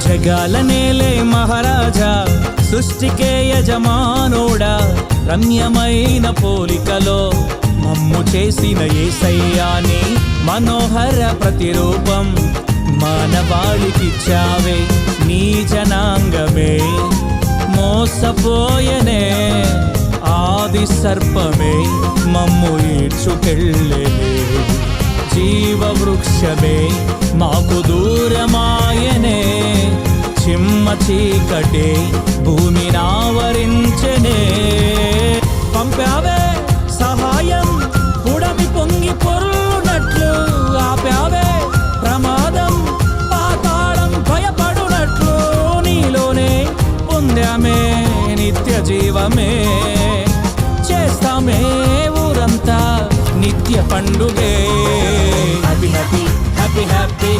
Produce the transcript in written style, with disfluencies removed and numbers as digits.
జగాల నేలే మహారాజా, సృష్టికే యజమానుడా, రమ్యమైన పోలికలో మమ్ము చేసిన యేసయ్యాని మనోహర ప్రతిరూపం మానవాళికిచ్చావే. నీ జనాంగమే మోసపోయనే, ఆది సర్పమే మమ్ము ఈడ్చుకెళ్ళెనే. జీవవృక్షమే మాకు దూరమాయనే, చిమ్మ చీకటే భూమినావరించెనే. పంపావే సహాయం పుడమి పొంగి పొర్లునట్లు, ఆపావే ప్రమాదం పాతాళం భయపడునట్లు. నీలోనే పొందామే నిత్య జీవమే, చేస్తామే ఊరంతా నిత్య పండుగే. Happy happy happy happy